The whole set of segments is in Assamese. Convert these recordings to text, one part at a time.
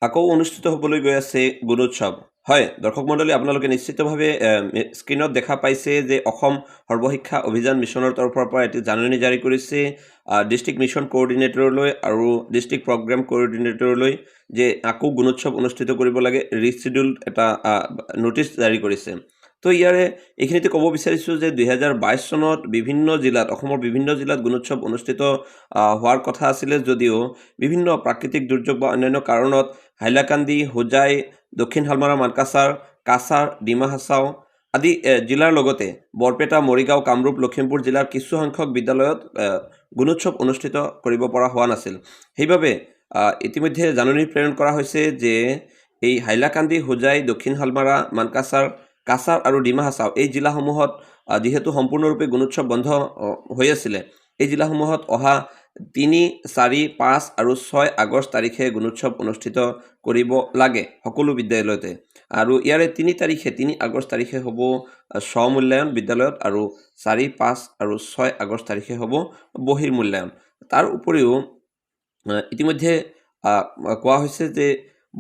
আকৌ অনুষ্ঠিত হ'বলৈ গৈ আছে গুণোৎসৱ। হয়, দৰ্শক মণ্ডলী, আপোনালোকে নিশ্চিতভাৱে স্ক্ৰীনত দেখা পাইছে যে অসম সৰ্বশিক্ষা অভিযান মিছনৰ তৰফৰ পৰা এটি জাননী জাৰি কৰিছে ডিষ্ট্ৰিক্ট মিছন কোঅৰ্ডিনেটৰলৈ আৰু ডিষ্ট্ৰিক্ট প্ৰগ্ৰেম কোঅৰ্ডিনেটৰলৈ যে আকৌ গুণোৎসৱ অনুষ্ঠিত কৰিব লাগে, ৰিচিডিউল এটা নটিচ জাৰি কৰিছে। তো ইয়াৰে এইখিনিতে ক'ব বিচাৰিছোঁ যে 2022 চনত বিভিন্ন জিলাত, অসমৰ বিভিন্ন জিলাত গুণোৎসৱ অনুষ্ঠিত হোৱাৰ কথা আছিলে যদিও বিভিন্ন প্ৰাকৃতিক দুৰ্যোগ বা অন্যান্য কাৰণত হাইলাকান্দি, হোজাই, দক্ষিণ শালমাৰা, মানকাছাৰ, কাছাৰ, ডিমা হাছাও আদি জিলাৰ লগতে বৰপেটা, মৰিগাঁও, কামৰূপ, লখিমপুৰ জিলাৰ কিছুসংখ্যক বিদ্যালয়ত গুণোৎসৱ অনুষ্ঠিত কৰিব পৰা হোৱা নাছিল। সেইবাবে ইতিমধ্যে জাননী প্ৰেৰণ কৰা হৈছে যে এই হাইলাকান্দি, হোজাই, দক্ষিণ শালমাৰা, মানকাছাৰ, কাছাৰ আৰু ডিমা হাছাও এই জিলাসমূহত যিহেতু সম্পূৰ্ণৰূপে গুণোৎসৱ বন্ধ হৈ আছিলে, এই জিলাসমূহত অহা 3, 4, 5 আৰু 6 আগষ্ট তাৰিখে গুণোৎসৱ অনুষ্ঠিত কৰিব লাগে সকলো বিদ্যালয়তে। আৰু ইয়াৰে 3 আগষ্ট তাৰিখে হ'ব স্বমূল্যায়ন বিদ্যালয়ত আৰু 4, 5 আৰু 6 আগষ্ট তাৰিখে হ'ব বহিৰ্মূল্যায়ন। তাৰ উপৰিও ইতিমধ্যে কোৱা হৈছে যে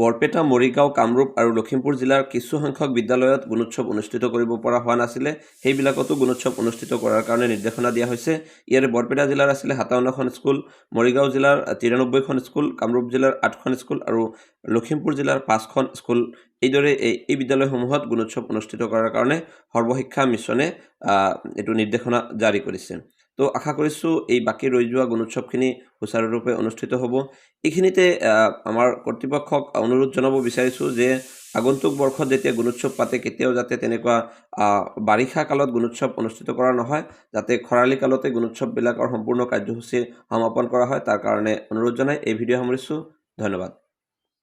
বৰপেটা, মৰিগাঁও, কামৰূপ আৰু লখিমপুৰ জিলাৰ কিছুসংখ্যক বিদ্যালয়ত গুণোৎসৱ অনুষ্ঠিত কৰিব পৰা হোৱা নাছিলে, সেইবিলাকতো গুণোৎসৱ অনুষ্ঠিত কৰাৰ কাৰণে নিৰ্দেশনা দিয়া হৈছে। ইয়াৰে বৰপেটা জিলাৰ আছিলে 57খন স্কুল, মৰিগাঁও জিলাৰ 93খন স্কুল, কামৰূপ জিলাৰ 8খন স্কুল আৰু লখিমপুৰ জিলাৰ 5খন স্কুল। এইদৰে এই বিদ্যালয়সমূহত গুণোৎসৱ অনুষ্ঠিত কৰাৰ কাৰণে সৰ্বশিক্ষা মিছনে এইটো নিৰ্দেশনা জাৰি কৰিছে। তো আশা কৰিছোঁ এই বাকী ৰৈ যোৱা গুণোৎসৱখিনি সুচাৰুৰূপে অনুষ্ঠিত হ'ব। এইখিনিতে আমাৰ কৰ্তৃপক্ষক অনুৰোধ জনাব বিচাৰিছোঁ যে আগন্তুক বৰ্ষত যেতিয়া গুণোৎসৱ পাতে কেতিয়াও যাতে তেনেকুৱা বাৰিষা কালত গুণোৎসৱ অনুষ্ঠিত কৰা নহয়, যাতে খৰালি কালতে গুণোৎসৱবিলাকৰ সম্পূৰ্ণ কাৰ্যসূচী সমাপন কৰা হয়, তাৰ কাৰণে অনুৰোধ জনাই এই ভিডিঅ' সামৰিছোঁ। ধন্যবাদ।